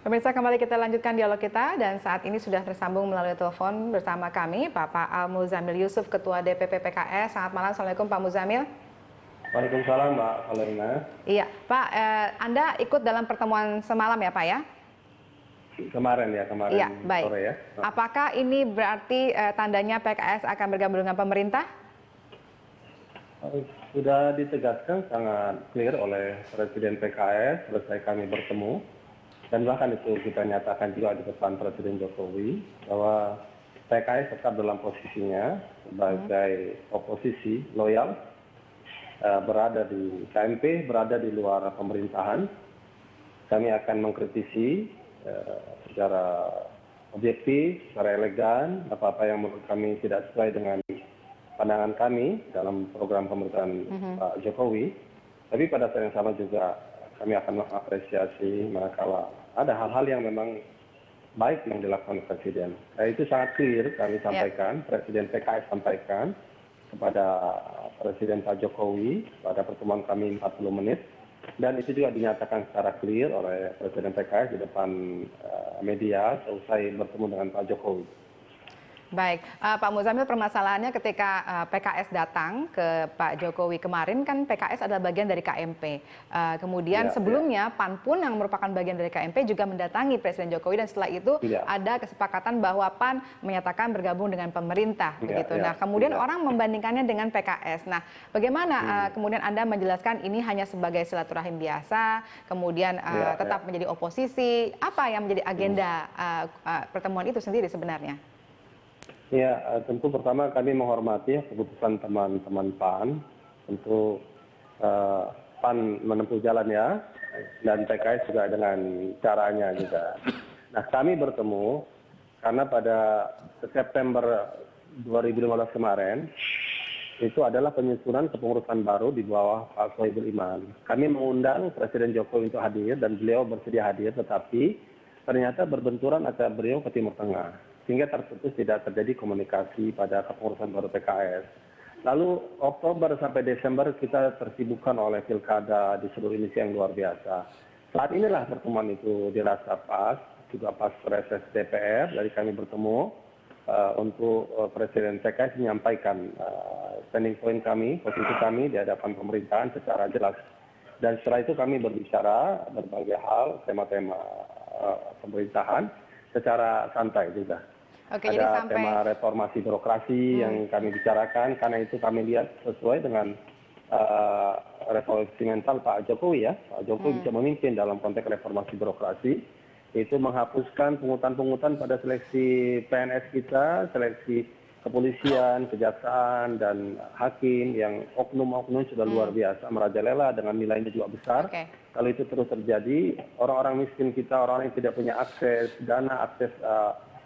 Pemirsa, kembali kita lanjutkan dialog kita dan saat ini sudah tersambung melalui telepon bersama kami Bapak Al Muzamil Yusuf, Ketua DPP PKS. Selamat malam, Assalamualaikum Pak Muzamil. Waalaikumsalam Mbak Valerina. Iya, Pak, Anda ikut dalam pertemuan semalam ya Pak ya? Kemarin Iya, baik. sore ya. Apakah ini berarti tandanya PKS akan bergabung dengan pemerintah? Sudah ditegaskan sangat clear oleh Presiden PKS selesai kami bertemu. Dan bahkan itu kita nyatakan juga di depan Presiden Jokowi bahwa PKS tetap dalam posisinya sebagai oposisi loyal, berada di KMP, berada di luar pemerintahan. Kami akan mengkritisi secara objektif, secara elegan, apa-apa yang menurut kami tidak sesuai dengan pandangan kami dalam program pemerintahan Pak Jokowi. Tapi pada saat yang sama juga kami akan mengapresiasi manakala ada hal-hal yang memang baik yang dilakukan Presiden. Itu sangat clear kami sampaikan, Presiden PKS sampaikan kepada Presiden Pak Jokowi pada pertemuan kami 40 menit. Dan itu juga dinyatakan secara clear oleh Presiden PKS di depan media seusai bertemu dengan Pak Jokowi. Baik, Pak Muzamil, permasalahannya ketika PKS datang ke Pak Jokowi kemarin kan PKS adalah bagian dari KMP. Kemudian sebelumnya PAN pun yang merupakan bagian dari KMP juga mendatangi Presiden Jokowi dan setelah itu ada kesepakatan bahwa PAN menyatakan bergabung dengan pemerintah. Begitu. Nah, kemudian orang membandingkannya dengan PKS. Nah, bagaimana kemudian Anda menjelaskan ini hanya sebagai silaturahim biasa, kemudian tetap menjadi oposisi? Apa yang menjadi agenda pertemuan itu sendiri sebenarnya? Ya, tentu pertama kami menghormati keputusan teman-teman PAN. Tentu PAN menempuh jalannya dan PKS juga dengan caranya juga. Nah, kami bertemu karena pada September 2015 kemarin itu adalah penyusunan kepengurusan baru di bawah Pak Sohibul Iman. Kami mengundang Presiden Jokowi untuk hadir dan beliau bersedia hadir, tetapi ternyata berbenturan antara beliau ke Timur Tengah. Sehingga terputus tidak terjadi komunikasi pada kepengurusan baru PKS. Lalu Oktober sampai Desember kita tersibukkan oleh pilkada di seluruh Indonesia yang luar biasa. Saat inilah pertemuan itu dirasa pas, juga pas reses DPR, dari kami bertemu untuk Presiden PKS menyampaikan standing point kami, posisi kami di hadapan pemerintahan secara jelas. Dan setelah itu kami berbicara berbagai hal, tema-tema pemerintahan secara santai juga. Oke, ada jadi sampai tema reformasi birokrasi yang kami bicarakan, karena itu kami lihat sesuai dengan revolusi mental Pak Jokowi ya. Pak Jokowi bisa memimpin dalam konteks reformasi birokrasi, itu menghapuskan pungutan-pungutan pada seleksi PNS kita, seleksi kepolisian, kejaksaan, dan hakim yang oknum-oknum sudah luar biasa, merajalela dengan nilainya juga besar. Kalau itu terus terjadi, orang-orang miskin kita, orang-orang yang tidak punya akses dana, akses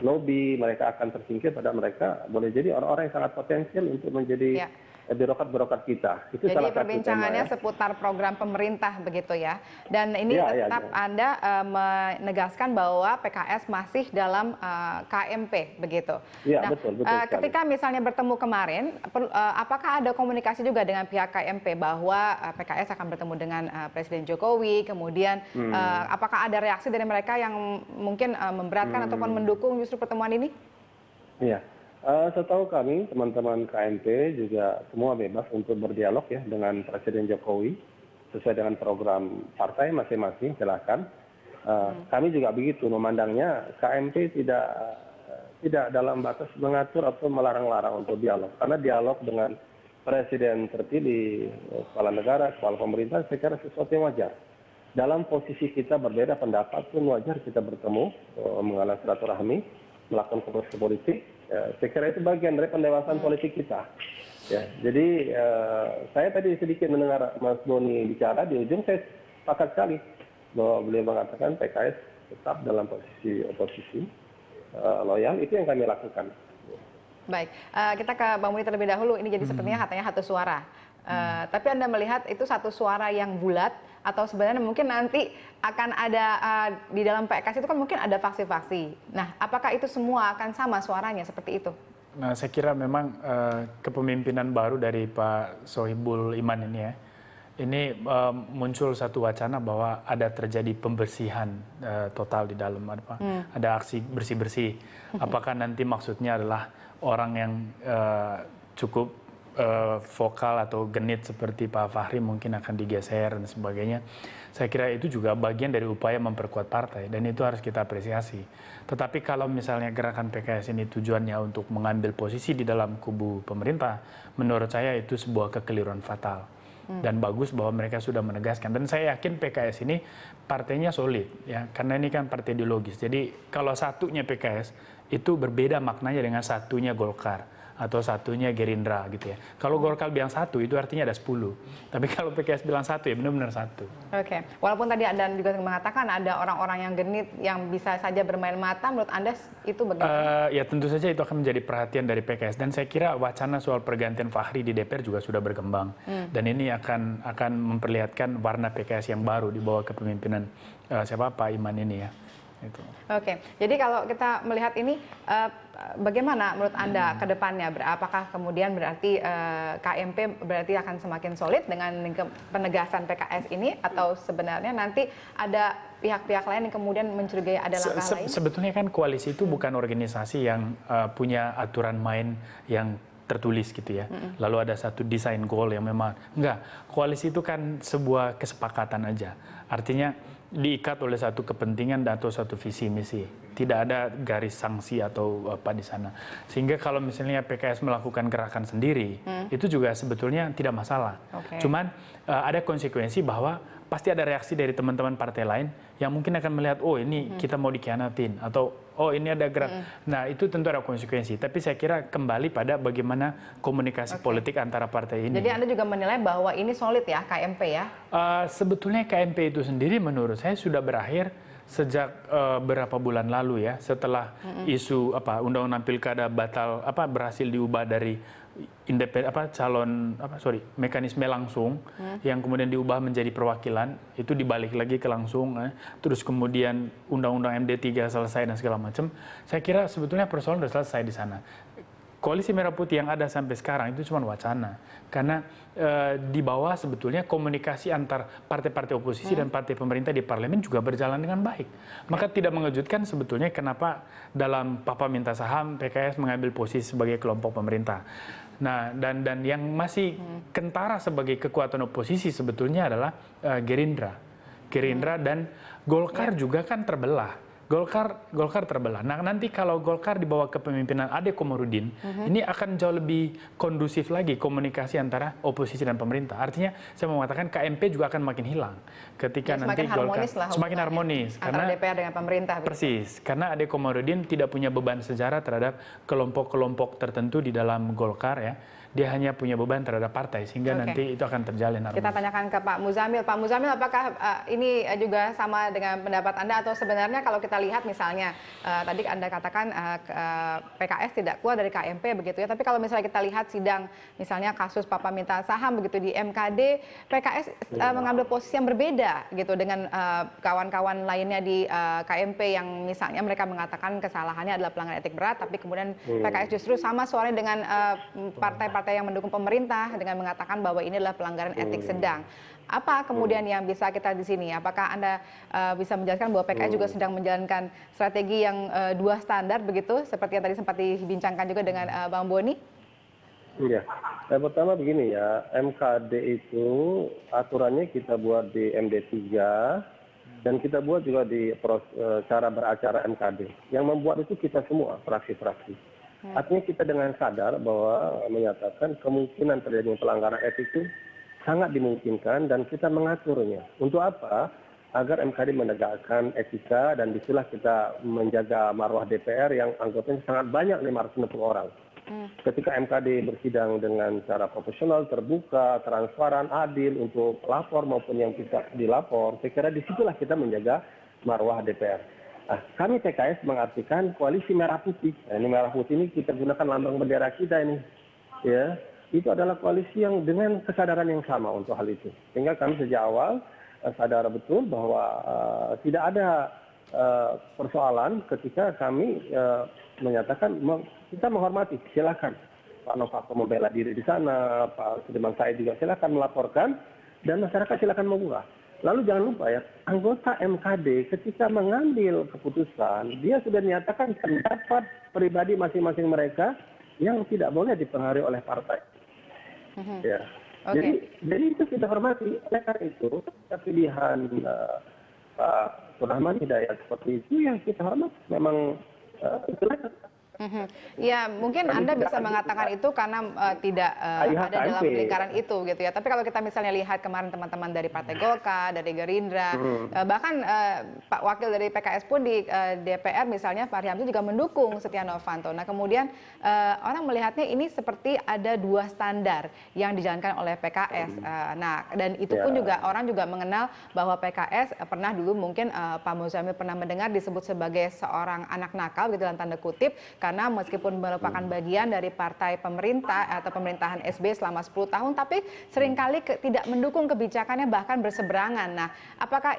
lobby, mereka akan tersingkir pada mereka. Boleh jadi orang-orang yang sangat potensial untuk menjadi birokrat-birokrat kita. Itu jadi salah satu perbincangannya tema, seputar program pemerintah begitu ya. Dan ini tetap Anda menegaskan bahwa PKS masih dalam KMP begitu. Iya, betul ketika misalnya bertemu kemarin, apakah ada komunikasi juga dengan pihak KMP bahwa PKS akan bertemu dengan Presiden Jokowi, kemudian apakah ada reaksi dari mereka yang mungkin memberatkan ataupun mendukung justru pertemuan ini? Iya. Setahu kami, teman-teman KMP juga semua bebas untuk berdialog ya dengan Presiden Jokowi sesuai dengan program partai masing-masing, silakan. Kami juga begitu memandangnya, KMP tidak dalam batas mengatur atau melarang-larang untuk dialog, karena dialog dengan Presiden terpilih, kepala negara, kepala pemerintah, saya kira sesuatu yang wajar. Dalam posisi kita berbeda pendapat pun wajar kita bertemu, mengalami silaturahmi, melakukan komunikasi politik. Saya kira itu bagian dari pendewasaan politik kita. Ya, jadi saya tadi sedikit mendengar Mas Boni bicara, di ujung saya sepakat sekali bahwa beliau mengatakan PKS tetap dalam posisi oposisi loyal, itu yang kami lakukan. Baik, kita ke Bang Muni terlebih dahulu. Ini jadi sepertinya katanya satu suara. Tapi Anda melihat itu satu suara yang bulat atau sebenarnya mungkin nanti akan ada di dalam PKS itu kan mungkin ada faksi-faksi. Nah, apakah itu semua akan sama suaranya seperti itu? Nah, saya kira memang kepemimpinan baru dari Pak Sohibul Iman ini ya, ini muncul satu wacana bahwa ada terjadi pembersihan total di dalam ada aksi bersih-bersih. Apakah nanti maksudnya adalah orang yang cukup vokal atau genit seperti Pak Fahri mungkin akan digeser dan sebagainya. Saya kira itu juga bagian dari upaya memperkuat partai dan itu harus kita apresiasi. Tetapi kalau misalnya gerakan PKS ini tujuannya untuk mengambil posisi di dalam kubu pemerintah, menurut saya itu sebuah kekeliruan fatal. Dan bagus bahwa mereka sudah menegaskan. Dan saya yakin PKS ini partainya solid, ya, karena ini kan partai ideologis. Jadi kalau satunya PKS itu berbeda maknanya dengan satunya Golkar atau satunya Gerindra gitu ya. Kalau Golkar bilang satu itu artinya ada 10. Tapi kalau PKS bilang satu ya benar-benar satu. Oke. Walaupun tadi Anda juga mengatakan ada orang-orang yang genit yang bisa saja bermain mata, menurut Anda itu bagaimana? Ya tentu saja itu akan menjadi perhatian dari PKS dan saya kira wacana soal pergantian Fahri di DPR juga sudah berkembang. Dan ini akan memperlihatkan warna PKS yang baru di bawah kepemimpinan siapa Pak Iman ini ya. Itu. Oke, jadi kalau kita melihat ini, bagaimana menurut Anda ke depannya? Apakah kemudian berarti KMP berarti akan semakin solid dengan penegasan PKS ini? Atau sebenarnya nanti ada pihak-pihak lain yang kemudian mencurigai ada langkah lain? Sebetulnya kan koalisi itu bukan organisasi yang punya aturan main yang tertulis gitu ya. Lalu ada satu desain goal yang memang enggak. Koalisi itu kan sebuah kesepakatan aja. Artinya diikat oleh satu kepentingan atau satu visi misi. Tidak ada garis sanksi atau apa di sana. Sehingga kalau misalnya PKS melakukan gerakan sendiri, itu juga sebetulnya tidak masalah. Cuman ada konsekuensi bahwa pasti ada reaksi dari teman-teman partai lain yang mungkin akan melihat, oh ini kita mau dikhianatin, atau oh ini ada gerak. Nah itu tentu ada konsekuensi. Tapi saya kira kembali pada bagaimana komunikasi politik antara partai ini. Jadi Anda juga menilai bahwa ini solid ya KMP ya? Sebetulnya KMP itu sendiri menurut saya sudah berakhir sejak beberapa bulan lalu ya, setelah isu undang-undang pilkada berhasil diubah dari mekanisme langsung yang kemudian diubah menjadi perwakilan, itu dibalik lagi ke langsung, terus kemudian undang-undang MD3 selesai dan segala macam. Saya kira sebetulnya persoalan sudah selesai di sana. Koalisi Merah Putih yang ada sampai sekarang itu cuma wacana, karena di bawah sebetulnya komunikasi antar partai-partai oposisi dan partai pemerintah di parlemen juga berjalan dengan baik. Maka tidak mengejutkan sebetulnya kenapa dalam Papa Minta Saham PKS mengambil posisi sebagai kelompok pemerintah. Nah, dan yang masih kentara sebagai kekuatan oposisi sebetulnya adalah Gerindra dan Golkar juga kan terbelah. Golkar terbelah. Nah, nanti kalau Golkar di bawah kepemimpinan Ade Komarudin, ini akan jauh lebih kondusif lagi komunikasi antara oposisi dan pemerintah. Artinya, saya mau mengatakan KMP juga akan makin hilang ketika nanti Golkar semakin harmonis antara DPR dengan pemerintah. Persis, karena Ade Komarudin tidak punya beban sejarah terhadap kelompok-kelompok tertentu di dalam Golkar ya. Dia hanya punya beban terhadap partai, sehingga nanti itu akan terjalin harmonis. Kita tanyakan ke Pak Muzamil. Pak Muzamil, apakah ini juga sama dengan pendapat Anda, atau sebenarnya kalau kita lihat misalnya, tadi Anda katakan PKS tidak keluar dari KMP begitu ya, tapi kalau misalnya kita lihat sidang, misalnya kasus Papa Minta Saham begitu di MKD, PKS mengambil posisi yang berbeda gitu dengan kawan-kawan lainnya di KMP yang misalnya mereka mengatakan kesalahannya adalah pelanggaran etik berat, tapi kemudian PKS justru sama suaranya dengan partai-partai yang mendukung pemerintah dengan mengatakan bahwa ini adalah pelanggaran etik sedang. Apa kemudian yang bisa kita di sini? Apakah Anda bisa menjelaskan bahwa PKS juga sedang menjalankan strategi yang dua standar begitu, seperti yang tadi sempat dibincangkan juga dengan Bang Boni? Iya, pertama begini ya, MKD itu aturannya kita buat di MD3 dan kita buat juga di cara beracara MKD. Yang membuat itu kita semua, fraksi-fraksi. Artinya kita dengan sadar bahwa menyatakan kemungkinan terjadinya pelanggaran etik itu sangat dimungkinkan dan kita mengaturnya. Untuk apa? Agar MKD menegakkan etika dan disitulah kita menjaga marwah DPR yang anggotanya sangat banyak, 560 orang. Ketika MKD bersidang dengan cara profesional, terbuka, transparan, adil untuk lapor maupun yang bisa dilapor, saya kira disitulah kita menjaga marwah DPR. Nah, kami PKS mengartikan koalisi Merah Putih. Nah, ini Merah Putih ini kita gunakan lambang bendera kita ini. Ya, itu adalah koalisi yang dengan kesadaran yang sama untuk hal itu. Sehingga kami sejak awal sadar betul bahwa tidak ada persoalan ketika kami menyatakan kita menghormati, silakan Pak Novanto membela diri di sana, Pak Sudirman Said juga silakan melaporkan dan masyarakat silakan membuka. Lalu jangan lupa ya, anggota MKD ketika mengambil keputusan, dia sudah menyatakan pendapat pribadi masing-masing mereka yang tidak boleh dipengaruhi oleh partai. Ya. Jadi itu kita hormati. Oleh karena itu, pilihan Pak Surahman Hidayat seperti itu yang kita hormati. Memang itulah. Ya, mungkin Anda bisa mengatakan itu karena tidak ada dalam lingkaran itu gitu ya. Tapi kalau kita misalnya lihat kemarin teman-teman dari Partai Golkar, dari Gerindra, bahkan Pak Wakil dari PKS pun di DPR misalnya Fahri Hamzah juga mendukung Setia Novanto. Nah kemudian orang melihatnya ini seperti ada dua standar yang dijalankan oleh PKS. Nah dan itu pun juga orang juga mengenal bahwa PKS pernah dulu mungkin Pak Muzamil pernah mendengar disebut sebagai seorang anak nakal gitu dalam tanda kutip. Karena meskipun merupakan bagian dari partai pemerintah atau pemerintahan SBY selama 10 tahun, tapi seringkali tidak mendukung kebijakannya bahkan berseberangan. Nah, apakah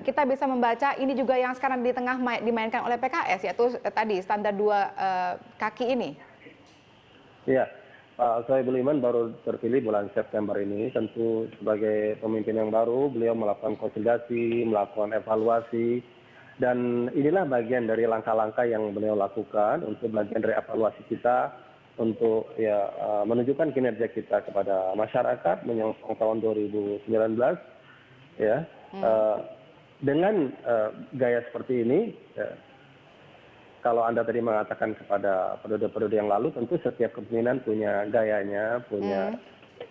kita bisa membaca ini juga yang sekarang di tengah dimainkan oleh PKS, yaitu tadi standar dua kaki ini? Iya, Pak Sohibul Iman baru terpilih bulan September ini. Tentu sebagai pemimpin yang baru, beliau melakukan konsolidasi, melakukan evaluasi. Dan inilah bagian dari langkah-langkah yang beliau lakukan untuk bagian dari evaluasi kita untuk menunjukkan kinerja kita kepada masyarakat menyongsong tahun 2019 ya. Dengan gaya seperti ini kalau Anda tadi mengatakan kepada periode-periode yang lalu, tentu setiap kepemimpinan punya gayanya, punya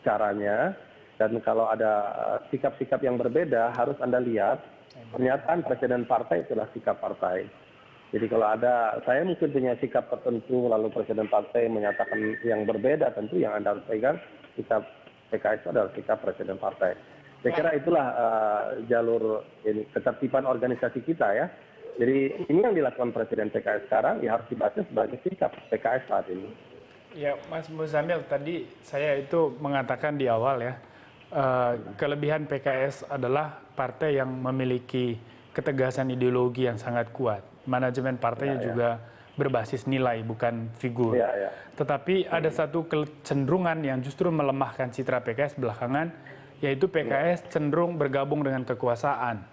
caranya, dan kalau ada sikap-sikap yang berbeda harus Anda lihat pernyataan presiden partai itulah sikap partai. Jadi kalau ada, saya mungkin punya sikap tertentu, lalu presiden partai menyatakan yang berbeda, tentu yang Anda harus pegang sikap PKS itu adalah sikap presiden partai. Saya kira itulah jalur ini, ketertiban organisasi kita ya. Jadi ini yang dilakukan presiden PKS sekarang, ya harus dibaca sebagai sikap PKS saat ini. Ya, Mas Muzamil, tadi saya itu mengatakan di awal ya, kelebihan PKS adalah partai yang memiliki ketegasan ideologi yang sangat kuat. Manajemen partainya juga berbasis nilai, bukan figur. Tetapi ada satu kecenderungan yang justru melemahkan citra PKS belakangan, yaitu PKS cenderung bergabung dengan kekuasaan.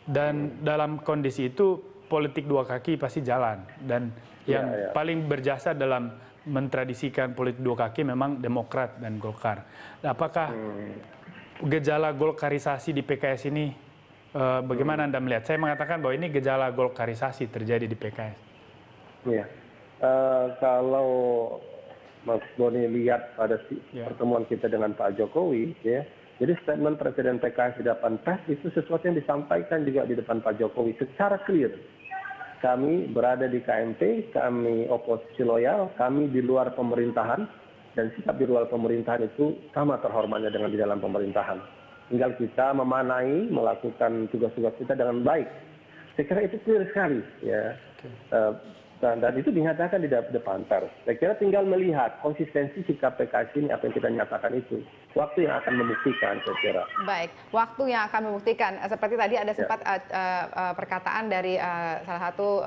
Dan dalam kondisi itu, politik dua kaki pasti jalan. Dan yang paling berjasa dalam mentradisikan politik dua kaki memang Demokrat dan Golkar. Nah, apakah gejala golkarisasi di PKS ini bagaimana Anda melihat? Saya mengatakan bahwa ini gejala golkarisasi terjadi di PKS. Iya, kalau Mas Boni lihat pada pertemuan kita dengan Pak Jokowi, ya, jadi statement Presiden PKS di depan pers itu sesuatu yang disampaikan juga di depan Pak Jokowi secara clear. Kami berada di KMP, kami oposisi loyal, kami di luar pemerintahan, dan sikap di luar pemerintahan itu sama terhormatnya dengan di dalam pemerintahan. Tinggal kita memanai, melakukan tugas-tugas kita dengan baik. Saya kira itu clear sekali. Ya. Dan itu dinyatakan di depan pers. Saya kira tinggal melihat konsistensi sikap PKS ini, apa yang kita nyatakan itu. Waktu yang akan membuktikan, saya kira. Baik, waktu yang akan membuktikan. Seperti tadi ada sempat perkataan dari salah satu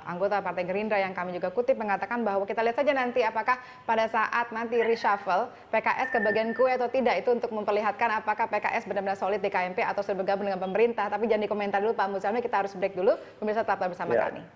anggota Partai Gerindra yang kami juga kutip mengatakan bahwa kita lihat saja nanti apakah pada saat nanti reshuffle PKS kebagian kue atau tidak, itu untuk memperlihatkan apakah PKS benar-benar solid di KMP atau sudah bergabung dengan pemerintah. Tapi jangan dikomentar dulu Pak Muzamil, kita harus break dulu. Pemirsa tetaplah bersama kami.